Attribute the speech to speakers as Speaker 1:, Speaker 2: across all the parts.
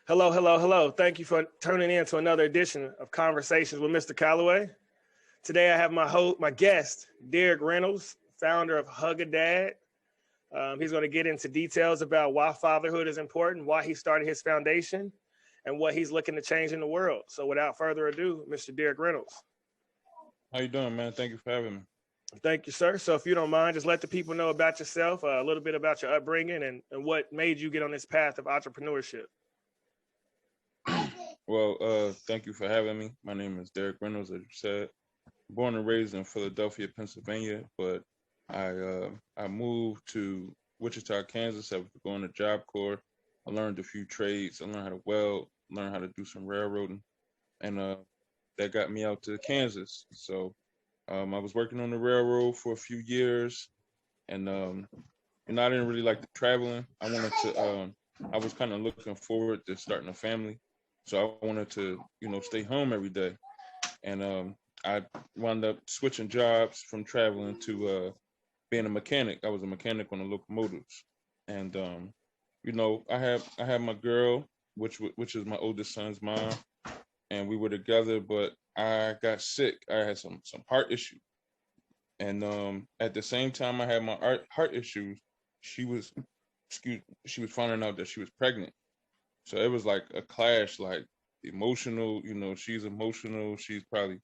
Speaker 1: Hello, hello, hello. Thank you for tuning in to another edition of Conversations with Mr. Calloway. Today I have my guest, Dereck Reynolds, founder of HugaDad. He's going to get into details about why fatherhood is important, why he started his foundation, and what he's looking to change in the world. So without further ado, Mr. Dereck Reynolds.
Speaker 2: How you doing, man? Thank you for having me.
Speaker 1: Thank you, sir. So if you don't mind, just let the people know about yourself, a little bit about your upbringing and what made you get on this path of entrepreneurship.
Speaker 2: Well, thank you for having me. My name is Dereck Reynolds, as you said. Born and raised in Philadelphia, Pennsylvania, but I moved to Wichita, Kansas after going to Job Corps. I learned a few trades. I learned how to weld, learned how to do some railroading, and that got me out to Kansas. So I was working on the railroad for a few years, and I didn't really like the traveling. I was kind of looking forward to starting a family. So I wanted to, stay home every day. And I wound up switching jobs from traveling to being a mechanic. I was a mechanic on the locomotives. And I had my girl, which is my oldest son's mom, and we were together, but I got sick. I had some heart issues. And at the same time I had my heart issues, she was finding out that she was pregnant. So it was like a clash, like emotional, she's emotional. She's probably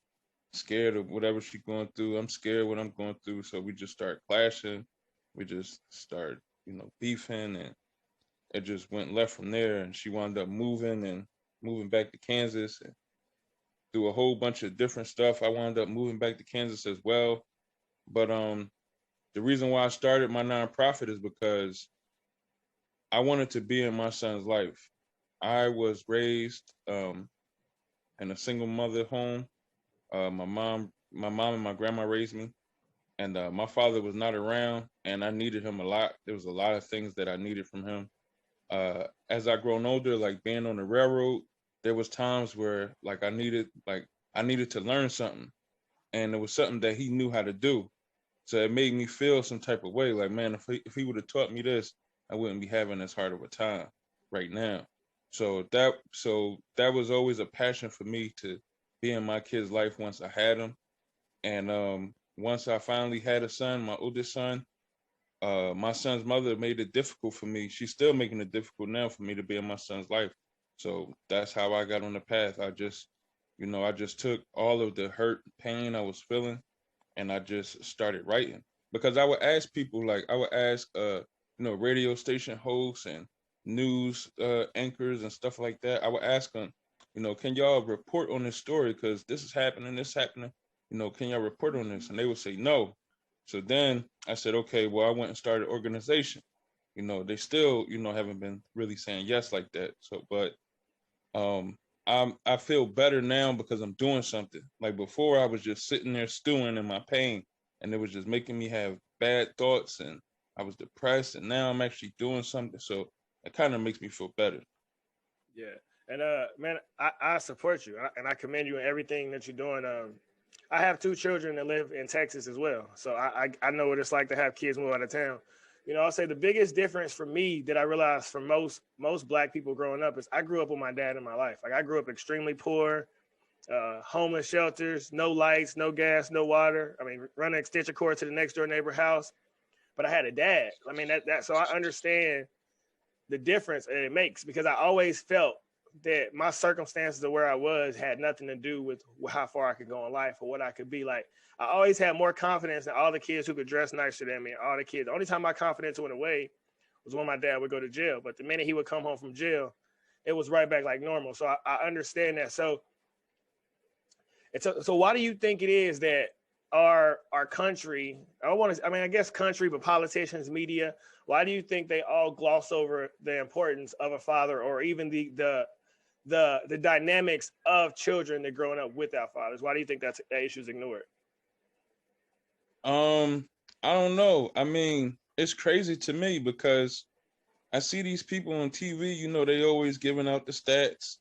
Speaker 2: scared of whatever she's going through. I'm scared what I'm going through. So we just start clashing. We just start, beefing, and it just went left from there. And she wound up moving back to Kansas and through a whole bunch of different stuff. I wound up moving back to Kansas as well. But the reason why I started my nonprofit is because I wanted to be in my son's life. I was raised in a single mother home. My mom and my grandma raised me, and my father was not around, and I needed him a lot. There was a lot of things that I needed from him. As I grown older, like being on the railroad, there was times where I needed to learn something, and it was something that he knew how to do. So it made me feel some type of way, like, man, if he would have taught me this, I wouldn't be having as hard of a time right now. So that was always a passion for me to be in my kid's life once I had him. And once I finally had a son, my oldest son, my son's mother made it difficult for me. She's still making it difficult now for me to be in my son's life. So that's how I got on the path. I just took all of the hurt, pain I was feeling, and I just started writing. Because I would ask people, radio station hosts and news anchors and stuff like that. I would ask them, can y'all report on this story? Because this is happening, can y'all report on this? And they would say no. So then I said, okay, well, I went and started an organization. They still, haven't been really saying yes like that. So, but I feel better now because I'm doing something. Like before, I was just sitting there stewing in my pain, and it was just making me have bad thoughts, and I was depressed. And now I'm actually doing something, so it kind of makes me feel better.
Speaker 1: Yeah. And man, I support you, and I commend you in everything that you're doing. I have two children that live in Texas as well, so I know what it's like to have kids move out of town. I'll say the biggest difference for me that I realized for most Black people growing up is I grew up with my dad in my life. Like I grew up extremely poor, homeless shelters, no lights, no gas, no water. I mean, running extension cord to the next door neighbor house. But I had a dad. I mean, so I understand the difference it makes, because I always felt that my circumstances of where I was had nothing to do with how far I could go in life or what I could be like. I always had more confidence in all the kids who could dress nicer than me, and all the kids. The only time my confidence went away was when my dad would go to jail. But the minute he would come home from jail, it was right back like normal. So I understand that. So why do you think it is that our country, I guess country, but politicians, media, why do you think they all gloss over the importance of a father, or even the dynamics of children that growing up without fathers? Why do you think that issue is ignored?
Speaker 2: I don't know. I mean, it's crazy to me because I see these people on TV, they always giving out the stats.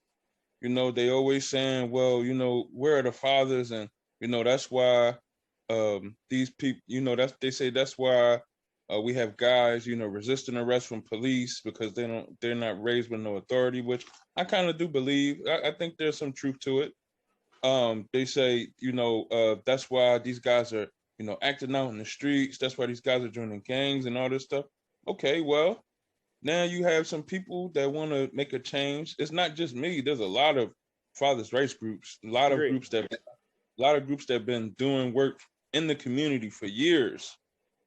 Speaker 2: They always saying, well, where are the fathers? And, that's why these people, they say that's why We have guys, you know, resisting arrest from police because they're not raised with no authority, which I kind of do believe. I think there's some truth to it. They say, you know, that's why these guys are, you know, acting out in the streets. That's why these guys are joining gangs and all this stuff. Okay, well, now you have some people that want to make a change. It's not just me. There's a lot of fathers' rights groups, a lot of
Speaker 1: Agreed.
Speaker 2: groups that have been doing work in the community for years.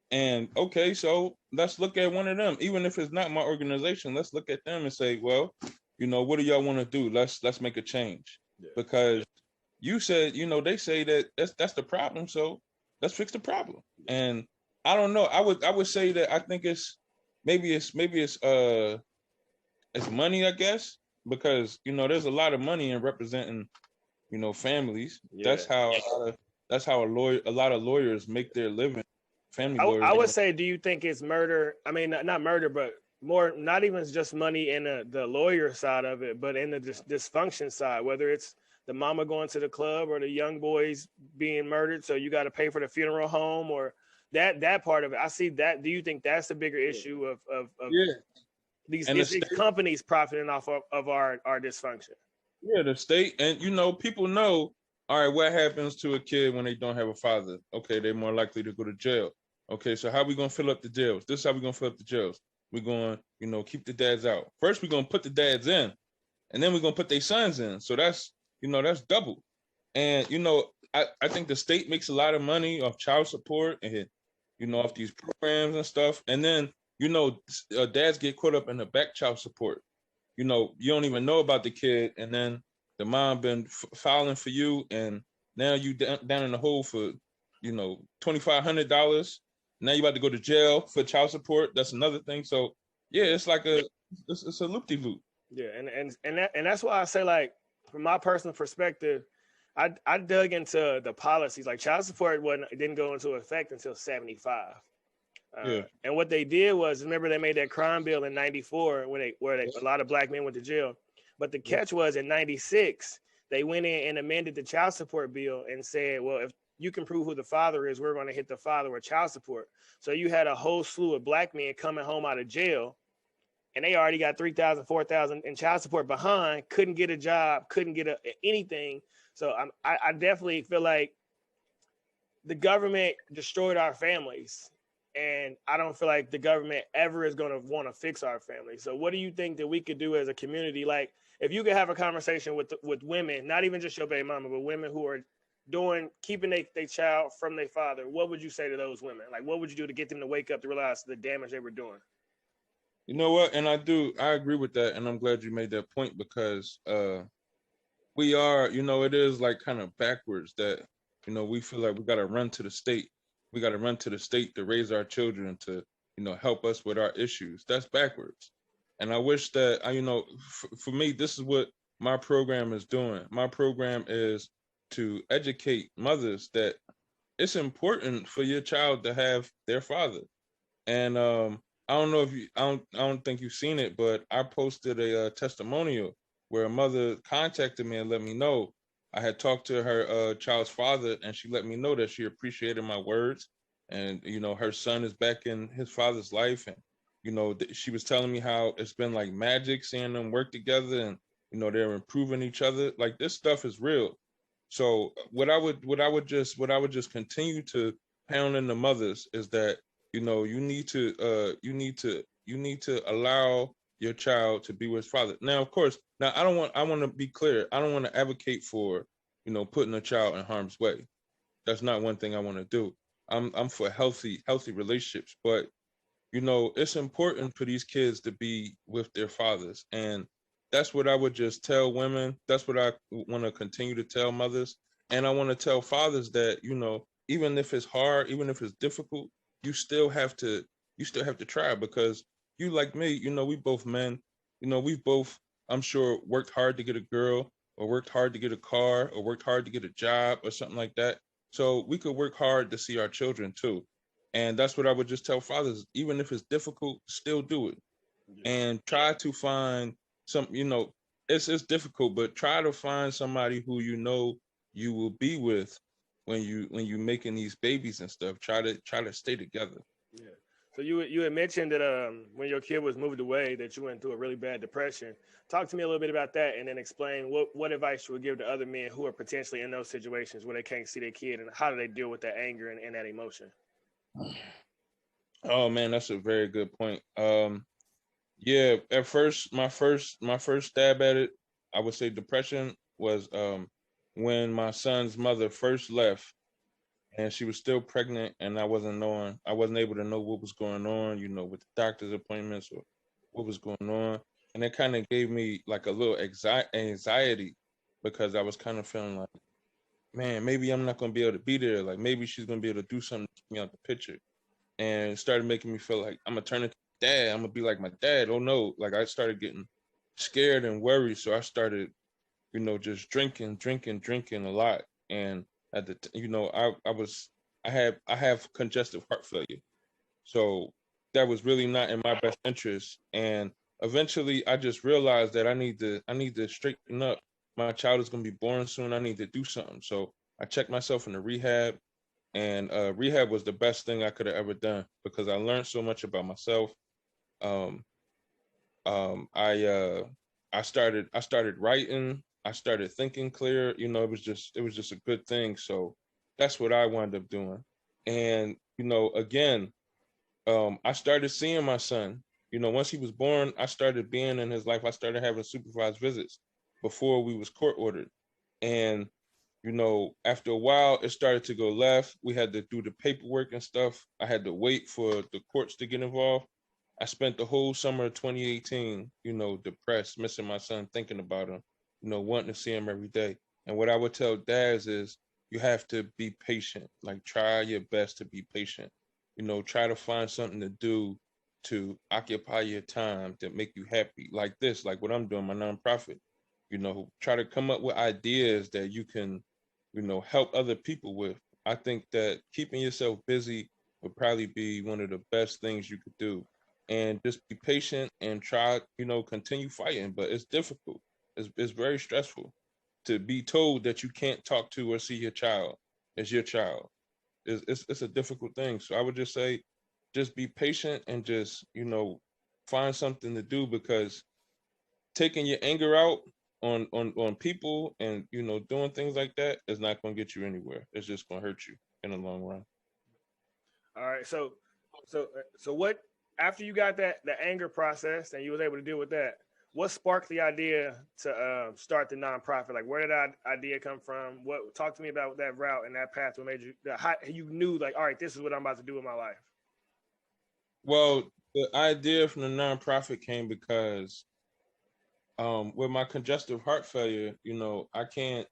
Speaker 2: And okay, so let's look at one of them. Even if it's not my organization, let's look at them and say, well, you know, what do y'all want to do? Let's make a change.
Speaker 1: Yeah.
Speaker 2: Because you said, you know, they say that that's the problem, so let's fix the problem. And I don't know. I would say that I think it's money, I guess, because you know there's a lot of money in representing, you know, families.
Speaker 1: Yeah.
Speaker 2: That's how a lot of lawyers make their living. Family lawyers.
Speaker 1: I would say, do you think it's murder? I mean, not murder, but more, not even just money in the lawyer side of it, but in the dysfunction side, whether it's the mama going to the club or the young boys being murdered, so you got to pay for the funeral home, or that part of it. I see that. Do you think that's the bigger issue of
Speaker 2: yeah.
Speaker 1: these companies profiting off of our dysfunction?
Speaker 2: Yeah, the state, and you know, people know, all right, what happens to a kid when they don't have a father? Okay, they're more likely to go to jail. Okay, so how we gonna fill up the jails? This is how we gonna fill up the jails. We're going, you know, keep the dads out. First, we're gonna put the dads in, and then we're gonna put their sons in. So that's, you know, that's double. And you know, I think the state makes a lot of money off child support and, you know, off these programs and stuff. And then, you know, dads get caught up in the back child support. You know, you don't even know about the kid, and then the mom been filing for you, and now you down in the hole for, you know, $2,500. Now you about to go to jail for child support. That's another thing. So yeah, it's like it's a loop-de-loop.
Speaker 1: Yeah, and that's why I say, like, from my personal perspective, I dug into the policies. Like, child support didn't go into effect until 75.
Speaker 2: Yeah.
Speaker 1: And what they did was, remember, they made that crime bill in 94 where a lot of black men went to jail. But the catch was, in 96, they went in and amended the child support bill and said, well, if you can prove who the father is, we're going to hit the father with child support. So you had a whole slew of black men coming home out of jail, and they already got $3,000, $4,000 in child support behind, couldn't get a job, couldn't get anything. So I definitely feel like the government destroyed our families. And I don't feel like the government ever is going to want to fix our family. So what do you think that we could do as a community? Like, if you could have a conversation with women, not even just your baby mama, but women who are keeping their child from their father, what would you say to those women? Like, what would you do to get them to wake up to realize the damage they were doing?
Speaker 2: You know what? And I agree with that. And I'm glad you made that point, because we are, you know, it is like kind of backwards that, you know, we feel like we got to run to the state. We got to run to the state to raise our children, to, you know, help us with our issues. That's backwards. And I wish that, you know, for me, this is what my program is doing. My program is to educate mothers that it's important for your child to have their father. And I don't know if I don't think you've seen it, but I posted a testimonial where a mother contacted me and let me know. I had talked to her child's father, and she let me know that she appreciated my words, and you know, her son is back in his father's life, and you know, she was telling me how it's been like magic seeing them work together, and you know, they're improving each other. Like, this stuff is real. So what I would just continue to pound in the mothers is that, you know, you need to allow your child to be with his father. Now, of course, I want to be clear. I don't want to advocate for, you know, putting a child in harm's way. That's not one thing I want to do. I'm for healthy relationships, but you know, it's important for these kids to be with their fathers. And that's what I would just tell women. That's what I want to continue to tell mothers. And I want to tell fathers that, you know, even if it's hard, even if it's difficult, you still have to try, because you, like me, you know, we both men, you know, we've both, I'm sure, worked hard to get a girl, or worked hard to get a car, or worked hard to get a job or something like that. So we could work hard to see our children too. And that's what I would just tell fathers, even if it's difficult, still do it. And try to find some, you know, it's difficult, but try to find somebody who you know you will be with when you making these babies and stuff. Try to stay together.
Speaker 1: Yeah. So you had mentioned that when your kid was moved away that you went through a really bad depression. Talk to me a little bit about that, and then explain what advice you would give to other men who are potentially in those situations where they can't see their kid, and how do they deal with that anger and that emotion.
Speaker 2: Oh man, that's a very good point. Yeah, at first, my first stab at it, I would say depression was when my son's mother first left, and she was still pregnant, and I wasn't able to know what was going on, with the doctor's appointments or what was going on, and it kind of gave me like a little anxiety because I was kind of feeling like, man, maybe I'm not gonna be able to be there, like maybe she's gonna be able to do something to get me out the picture, and it started making me feel like I'm gonna turn into dad. I'm gonna be like my dad. Oh no! Like I started getting scared and worried, so I started, just drinking a lot. And at the, I have congestive heart failure, so that was really not in my best interest. And eventually, I just realized that I need to straighten up. My child is gonna be born soon. I need to do something. So I checked myself into rehab, and rehab was the best thing I could have ever done because I learned so much about myself. Um, um, I uh, I started writing. I started thinking clear. It was just a good thing. So that's what I wound up doing. And again, I started seeing my son. Once he was born, I started being in his life. I started having supervised visits before we was court ordered, and after a while, it started to go left. We had to do the paperwork and stuff. I had to wait for the courts to get involved. I spent the whole summer of 2018, depressed, missing my son, thinking about him, wanting to see him every day. And what I would tell dads is you have to be patient. Like, try your best to be patient. Try to find something to do to occupy your time to make you happy. Like this, like what I'm doing, my nonprofit. Try to come up with ideas that you can help other people with. I think that keeping yourself busy would probably be one of the best things you could do. And just be patient and try, continue fighting. But it's difficult. It's very stressful to be told that you can't talk to or see your child as your child. It's a difficult thing. So I would just say, just be patient and just, find something to do because taking your anger out on people and doing things like that is not going to get you anywhere. It's just going to hurt you in the long run.
Speaker 1: All right, so what after you got that the anger process and you was able to deal with that? What sparked the idea to start the nonprofit? Like, where did that idea come from? What talk to me about that route and that path? What made you how you knew like, all right, this is what I'm about to do with my life?
Speaker 2: Well, the idea from the nonprofit came because with my congestive heart failure, I can't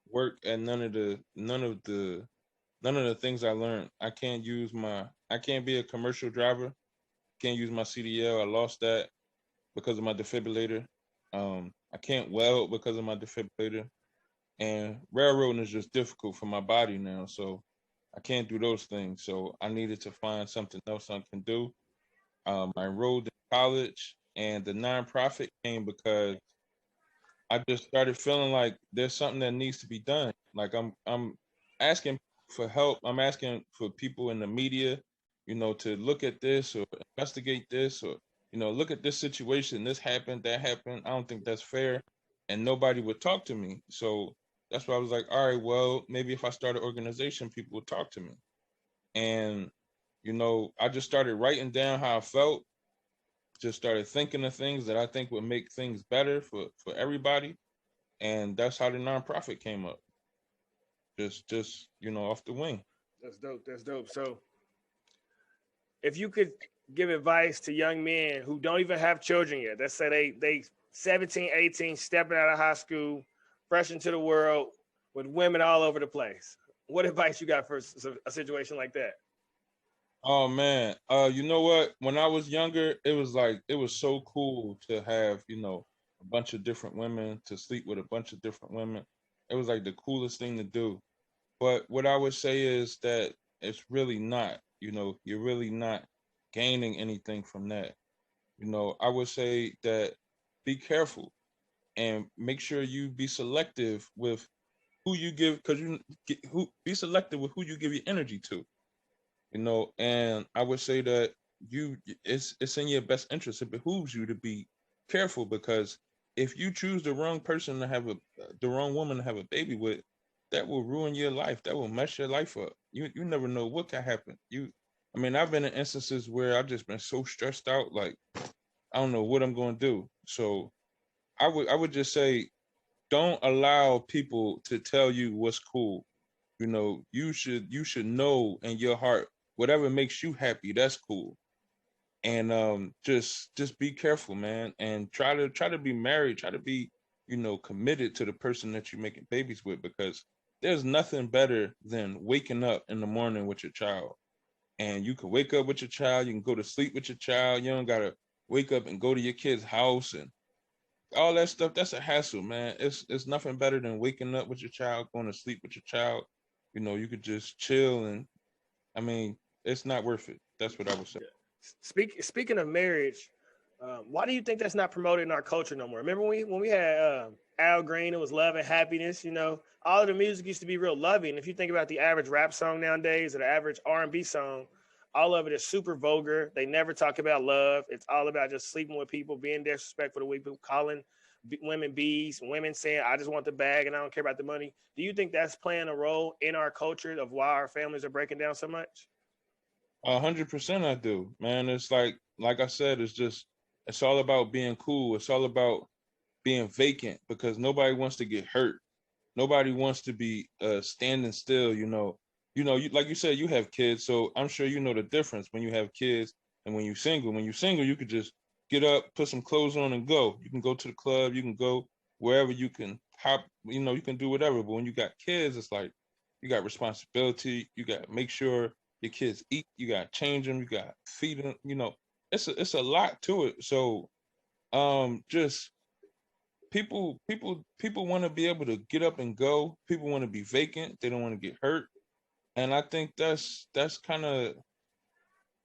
Speaker 2: work at none of the things I learned. I can't be a commercial driver. Can't use my CDL. I lost that because of my defibrillator. I can't weld because of my defibrillator. And railroading is just difficult for my body now. So I can't do those things. So I needed to find something else I can do. I enrolled in college, and the nonprofit came because I just started feeling like there's something that needs to be done. Like I'm asking for help. I'm asking for people in the media, to look at this or investigate this or look at this situation. This happened, that happened. I don't think that's fair, and nobody would talk to me. So that's why I was like, all right, well, maybe if I start an organization, people would talk to me. And I just started writing down how I felt. Just started thinking of things that I think would make things better for everybody, and that's how the nonprofit came up. Just off the wing.
Speaker 1: That's dope. That's dope. So if you could give advice to young men who don't even have children yet, let's say they 17, 18, stepping out of high school, fresh into the world with women all over the place. What advice you got for a situation like that?
Speaker 2: Oh man, you know what? When I was younger, it was so cool to have a bunch of different women, to sleep with a bunch of different women. It was like the coolest thing to do. But what I would say is that it's really not. You're really not gaining anything from that. I would say that be careful and make sure you be selective with who you give, because who be selective with who you give your energy to. And I would say that it's in your best interest. It behooves you to be careful, because if you choose the wrong person to have the wrong woman to have a baby with, that will ruin your life. That will mess your life up. You never know what can happen. I mean, I've been in instances where I've just been so stressed out, like I don't know what I'm going to do. So I would just say, don't allow people to tell you what's cool. You should know in your heart, whatever makes you happy, that's cool. And just be careful, man, and try to be married, try to be committed to the person that you're making babies with, because there's nothing better than waking up in the morning with your child. And you can wake up with your child, you can go to sleep with your child, you don't gotta wake up and go to your kid's house and all that stuff. That's a hassle, man. It's nothing better than waking up with your child, going to sleep with your child. You could just chill, and I mean, it's not worth it. That's what I would say.
Speaker 1: Speaking of marriage, why do you think that's not promoted in our culture no more? Remember when we had Al Green, it was love and happiness. All of the music used to be real loving. If you think about the average rap song nowadays or the average R&B song, all of it is super vulgar. They never talk about love. It's all about just sleeping with people, being disrespectful to people, calling women bees, women saying, "I just want the bag and I don't care about the money." Do you think that's playing a role in our culture of why our families are breaking down so much?
Speaker 2: 100% I do, man. It's like I said, it's all about being cool. It's all about being vacant, because nobody wants to get hurt. Nobody wants to be standing still. Like you said, you have kids, so I'm sure you know the difference when you have kids and when you're single. When you're single, you could just get up, put some clothes on, and go. You can go to the club, you can go wherever, you can hop, you can do whatever. But when you got kids, it's like you got responsibility. You got to make sure your kids eat. You got to change them. You got to feed them. It's a lot to it. So just people want to be able to get up and go. People want to be vacant. They don't want to get hurt. And I think that's kind of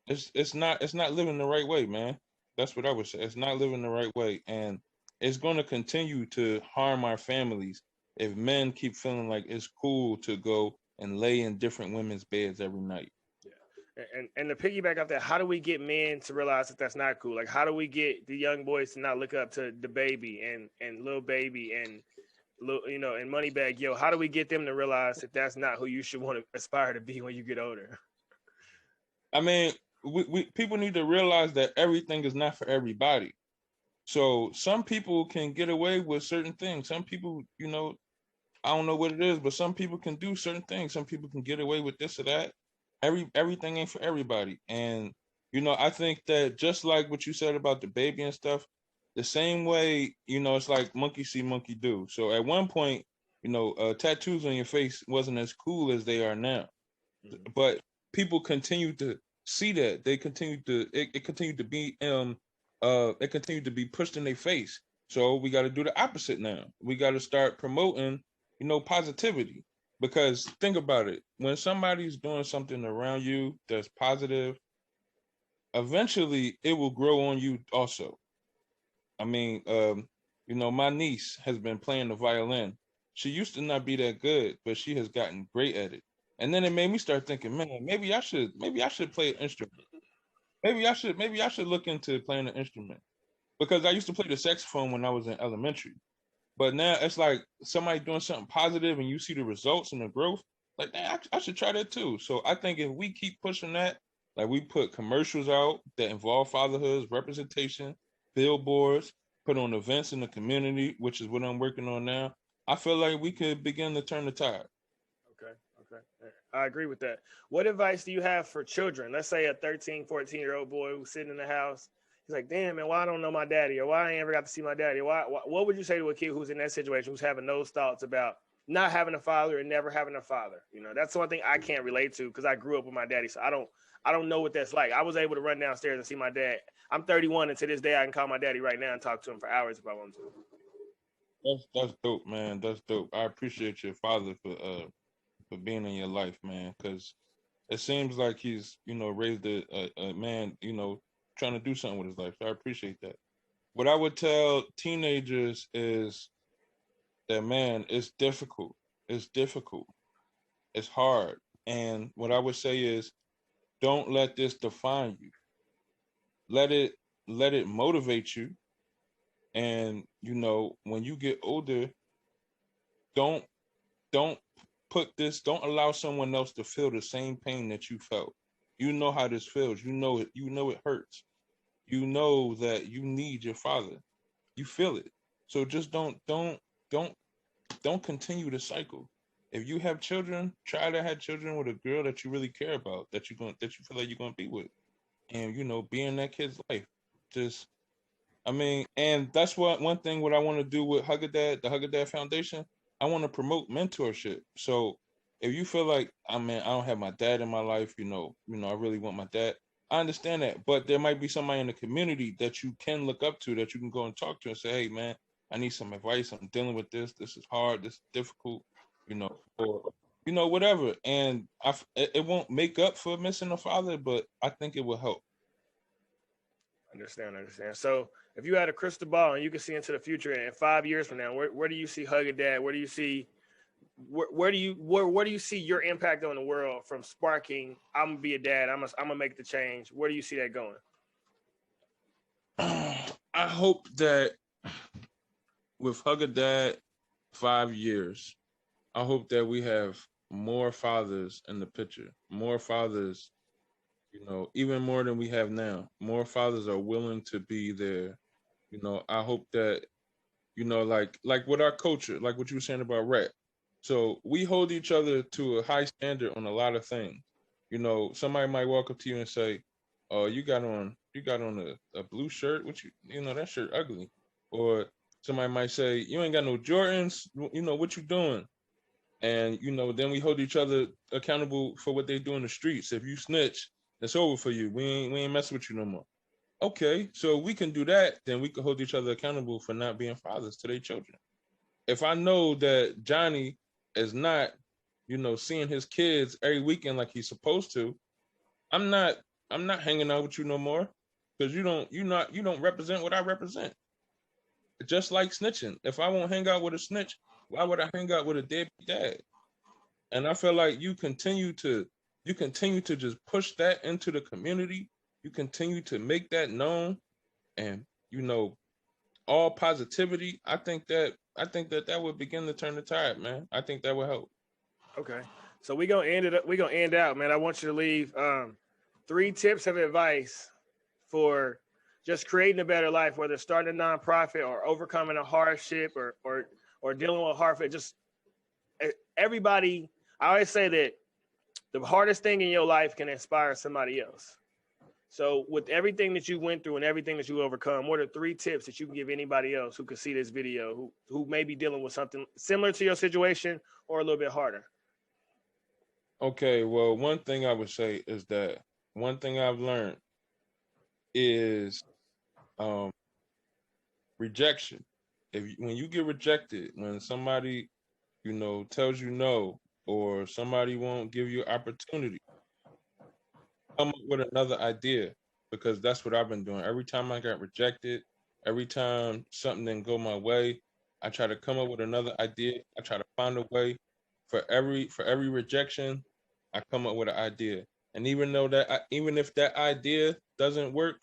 Speaker 2: it's not living the right way, man. That's what I would say. It's not living the right way, and it's going to continue to harm our families if men keep feeling like it's cool to go and lay in different women's beds every night.
Speaker 1: Yeah. And to piggyback off that, how do we get men to realize that that's not cool? Like, how do we get the young boys to not look up to the baby and little baby and and Moneybag Yo? How do we get them to realize that that's not who you should want to aspire to be when you get older?
Speaker 2: I mean, we people need to realize that everything is not for everybody. So some people can get away with certain things. Some people, I don't know what it is, but some people can do certain things. Some people can get away with this or that. Everything ain't for everybody. And I think that just like what you said about the baby and stuff, the same way, it's like monkey see, monkey do. So at one point, tattoos on your face wasn't as cool as they are now.
Speaker 1: Mm-hmm.
Speaker 2: But people continue to see that. They continue to it continued to be it continued to be pushed in their face. So we got to do the opposite now. We got to start promoting, positivity. Because think about it, when somebody's doing something around you that's positive, eventually it will grow on you also. I mean, my niece has been playing the violin. She used to not be that good, but she has gotten great at it. And then it made me start thinking, man, maybe I should play an instrument. Maybe I should look into playing an instrument, because I used to play the saxophone when I was in elementary. But now it's like somebody doing something positive and you see the results and the growth. Like, man, I should try that too. So I think if we keep pushing that, like we put commercials out that involve fatherhood, representation, billboards, put on events in the community, which is what I'm working on now, I feel like we could begin to turn the tide.
Speaker 1: Okay. Okay. I agree with that. What advice do you have for children? Let's say a 13, 14-year-old boy who's sitting in the house. He's like, damn, man, why I don't know my daddy? Or why I ain't ever got to see my daddy? What would you say to a kid who's in that situation, who's having those thoughts about not having a father and never having a father? That's one thing I can't relate to because I grew up with my daddy. So I don't know what that's like. I was able to run downstairs and see my dad. I'm 31, and to this day, I can call my daddy right now and talk to him for hours if I want to.
Speaker 2: That's dope, man. That's dope. I appreciate your father for being in your life, man, because it seems like he's raised a man trying to do something with his life. So I appreciate that. What I would tell teenagers is that, man, it's difficult. It's difficult. It's hard. And what I would say is don't let this define you. Let it motivate you. And when you get older, don't don't don't allow someone else to feel the same pain that you felt. You know how this feels. You know it hurts. You know that you need your father. You feel it. So just don't continue the cycle. If you have children, try to have children with a girl that you really care about, that you feel like you're gonna be with. And be in that kid's life. Just and that's one thing what I want to do with HugaDad, the HugaDad Foundation. I want to promote mentorship. So if you feel like I don't have my dad in my life, I really want my dad. I understand that, but there might be somebody in the community that you can look up to, that you can go and talk to and say, hey man, I need some advice. I'm dealing with this. This is hard. This is difficult, or whatever. And it won't make up for missing a father, but I think it will help.
Speaker 1: Understand. So if you had a crystal ball and you could see into the future, and 5 years from now, where do you see HugaDad? Where do you see where do you see your impact on the world from sparking? I'm gonna be a dad. I'm gonna make the change. Where do you see that going?
Speaker 2: I hope that with HugaDad 5 years, I hope that we have more fathers in the picture. More fathers, even more than we have now. More fathers are willing to be there. I hope that, like with our culture, like what you were saying about rap. So we hold each other to a high standard on a lot of things. Somebody might walk up to you and say, "Oh, you got on a blue shirt. What that shirt ugly." Or somebody might say, "You ain't got no Jordans. What you doing?" And then we hold each other accountable for what they do in the streets. If you snitch, it's over for you. We ain't messing with you no more. Okay, so we can do that. Then we can hold each other accountable for not being fathers to their children. If I know that Johnny is not, seeing his kids every weekend like he's supposed to, I'm not hanging out with you no more, because you don't represent what I represent. Just like snitching. If I won't hang out with a snitch, why would I hang out with a deadbeat dad? And I feel like you continue to just push that into the community. You continue to make that known, and all positivity. I think that would begin to turn the tide, man. I think that would help.
Speaker 1: Okay, so we're gonna end out, man. I want you to leave 3 tips of advice for just creating a better life, whether starting a nonprofit or overcoming a hardship or dealing with hardship. Just everybody. I always say that the hardest thing in your life can inspire somebody else. So with everything that you went through and everything that you overcome, what are 3 tips that you can give anybody else who could see this video, who may be dealing with something similar to your situation or a little bit harder?
Speaker 2: Okay, well, one thing I would say is that one thing I've learned is rejection. When you get rejected, when somebody tells you no, or somebody won't give you opportunity, come up with another idea, because that's what I've been doing. Every time I got rejected, every time something didn't go my way, I try to come up with another idea. I try to find a way. For every rejection, I come up with an idea. And even if that idea doesn't work,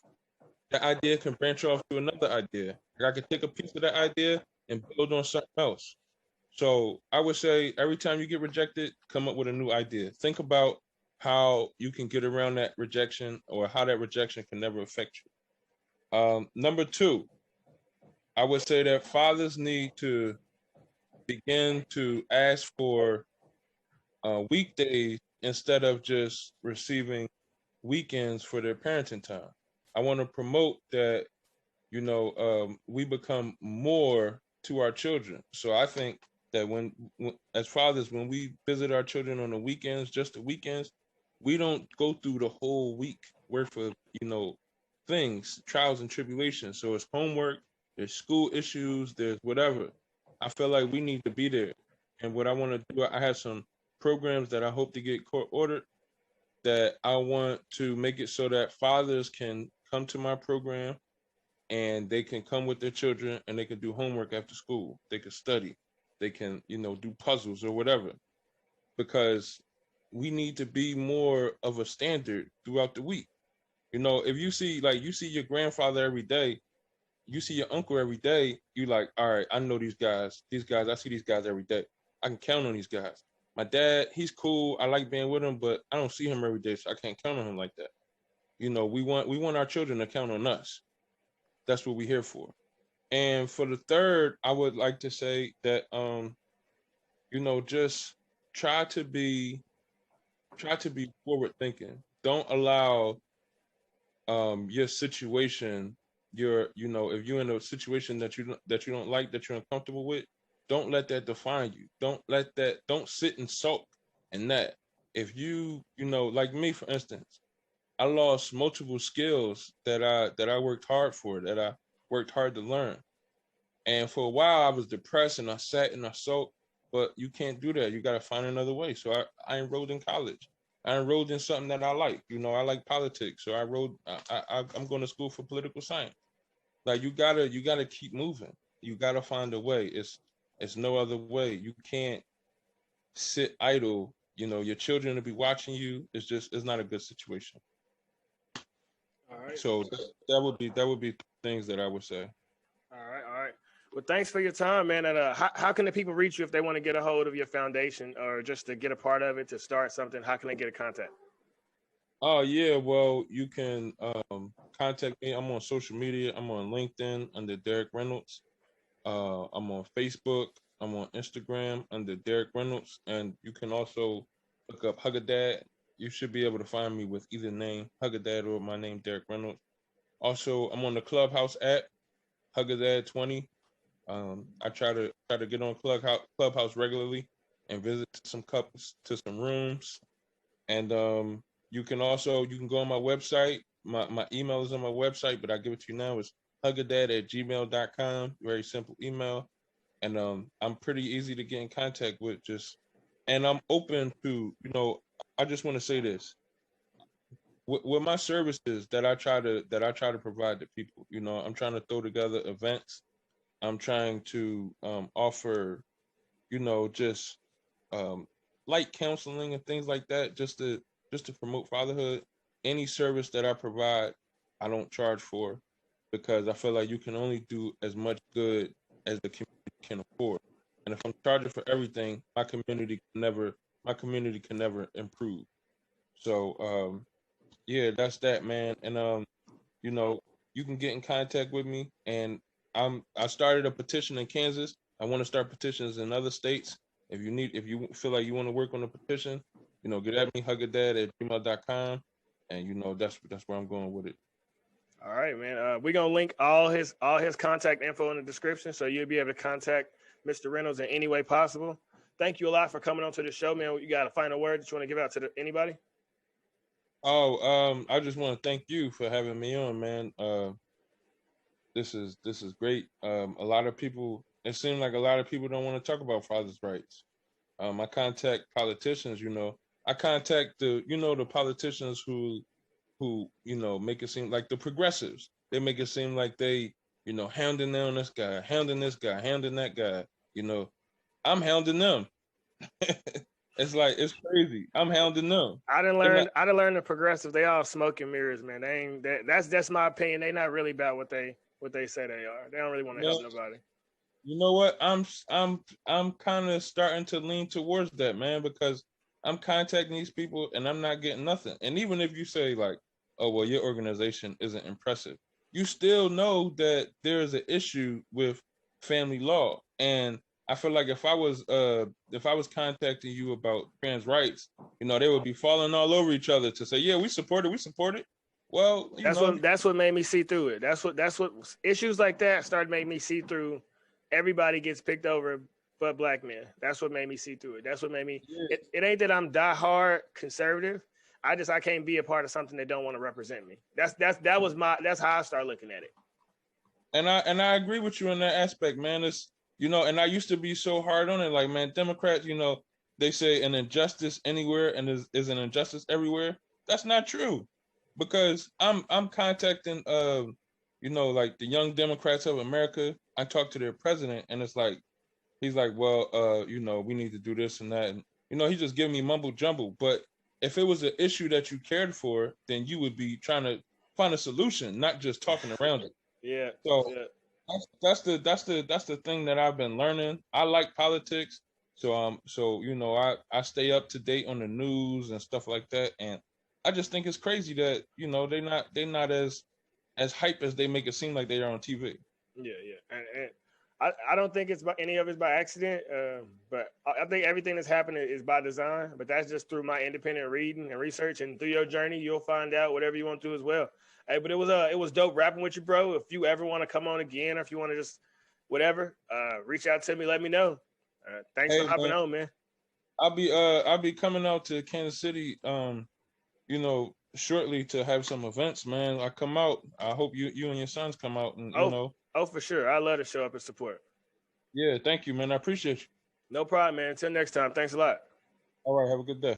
Speaker 2: that idea can branch off to another idea. Like I could take a piece of that idea and build on something else. So I would say every time you get rejected, come up with a new idea. Think about how you can get around that rejection, or how that rejection can never affect you. Number 2, I would say that fathers need to begin to ask for weekdays instead of just receiving weekends for their parenting time. I want to promote that, we become more to our children. So I think that when as fathers, when we visit our children on the weekends, just the weekends, we don't go through the whole week worth of, things, trials and tribulations. So it's homework, there's school issues, there's whatever. I feel like we need to be there. And what I want to do, I have some programs that I hope to get court ordered, that I want to make it so that fathers can come to my program, and they can come with their children, and they can do homework after school. They can study. They can, do puzzles or whatever. Because we need to be more of a standard throughout the week. You know, if you see your grandfather every day, you see your uncle every day, you like, all right, I know these guys. I see these guys every day. I can count on these guys. My dad, he's cool. I like being with him, but I don't see him every day, so I can't count on him like that. You know, we want our children to count on us. That's what we're here for. And for the third, I would like to say that you know, just try to be forward thinking. Don't allow your situation, you know, if you're in a situation that you don't like, that you're uncomfortable with, don't let that define you. Don't sit and sulk in that. If you know, like me, for instance, I lost multiple skills that I worked hard for, that I worked hard to learn. And for a while I was depressed and I sat and I sulked, but you can't do that. You got to find another way. So I enrolled in college. I enrolled in something that I like. You know, I like politics. So I'm going to school for political science. Like you gotta keep moving. You gotta find a way. It's no other way. You can't sit idle. You know, your children will be watching you. It's not a good situation.
Speaker 1: All right.
Speaker 2: So that would be things that I would say.
Speaker 1: All right. Well, thanks for your time, man. And how can the people reach you if they want to get a hold of your foundation or just to get a part of it, to start something? How can they get in contact?
Speaker 2: Oh yeah, well you can contact me. I'm on social media. I'm on LinkedIn under Dereck Reynolds. I'm on Facebook. I'm on Instagram under Dereck Reynolds, and you can also look up HugaDad. You should be able to find me with either name, HugaDad, or my name, Dereck Reynolds. Also, I'm on the Clubhouse app, HugaDad20. I try to get on Clubhouse regularly and visit some couples to some rooms. And you can go on my website. My email is on my website, but I give it to you now. It's hugadad@gmail.com. Very simple email. And I'm pretty easy to get in contact with. And I'm open to, you know, I just want to say this. With my services that I try to provide to people, you know, I'm trying to throw together events. I'm trying to offer, you know, just light counseling and things like that, just to promote fatherhood. Any service that I provide, I don't charge for, because I feel like you can only do as much good as the community can afford. And if I'm charging for everything, my community can never improve. So yeah, that's that, man. And you know, you can get in contact with me, and I started a petition in Kansas. I want to start petitions in other states. If you feel like you want to work on a petition, you know, get at me, hugadad@gmail.com, and you know that's where I'm going with it.
Speaker 1: All right, man. We're gonna link all his contact info in the description, so you'll be able to contact Mr. Reynolds in any way possible. Thank you a lot for coming on to the show, man. You got a final word that you want to give out to anybody?
Speaker 2: Oh, I just want to thank you for having me on, man. This is great. A lot of people. It seems like a lot of people don't want to talk about fathers' rights. I contact politicians. You know, I contact the politicians who make it seem like the progressives. They make it seem like they hounding down this guy, hounding this guy, hounding that guy. You know, I'm hounding them. It's like it's crazy. I'm hounding them.
Speaker 1: I didn't
Speaker 2: They're
Speaker 1: learn.
Speaker 2: not,
Speaker 1: I didn't learn the progressive. They all smoke and mirrors, man. They ain't. That's my opinion. They not really about what they say they are. They don't really want to help
Speaker 2: man,
Speaker 1: nobody.
Speaker 2: you know what? I'm kind of starting to lean towards that, man, because I'm contacting these people and I'm not getting nothing. And even if you say like, oh well, your organization isn't impressive, you still know that there is an issue with family law. And I feel like if I was contacting you about trans rights, they would be falling all over each other to say, yeah, we support it, we support it. Well,
Speaker 1: That's what made me see through it. That's what issues like that started making me see through. Everybody gets picked over, but black men. That's what made me see through it. That's what made me.
Speaker 2: yeah.
Speaker 1: It ain't that I'm diehard conservative. I can't be a part of something that don't want to represent me. That's how I start looking at it.
Speaker 2: And I agree with you in that aspect, man. It's and I used to be so hard on it, like, man, Democrats, they say an injustice anywhere and is an injustice everywhere. That's not true, because I'm contacting like the Young Democrats of America. I talked to their president, and it's like he's like, well, we need to do this and that, You know, he just giving me mumble jumble. But if it was an issue that you cared for, then you would be trying to find a solution, not just talking around it.
Speaker 1: Yeah.
Speaker 2: So
Speaker 1: Yeah.
Speaker 2: that's the thing that I've been learning. I like politics, so you know, I stay up to date on the news and stuff like that, and I just think it's crazy that, you know, they're not as hype as they make it seem like they are on TV.
Speaker 1: Yeah, yeah, and I don't think it's by any of it's by accident, but I think everything that's happening is by design. But that's just through my independent reading and research, and through your journey, you'll find out whatever you want to as well. Hey, but it was dope rapping with you, bro. If you ever want to come on again, or if you want to just whatever, reach out to me, let me know. Thanks for
Speaker 2: Hey
Speaker 1: hopping
Speaker 2: man,
Speaker 1: on, man.
Speaker 2: I'll be coming out to Kansas City, you know, shortly to have some events, man. I come out. I hope you and your sons come out, and you
Speaker 1: Oh,
Speaker 2: know.
Speaker 1: oh, for sure. I love to show up and support.
Speaker 2: Yeah, thank you, man. I appreciate you.
Speaker 1: No problem, man. Until next time. Thanks a lot.
Speaker 2: All right, have a good day.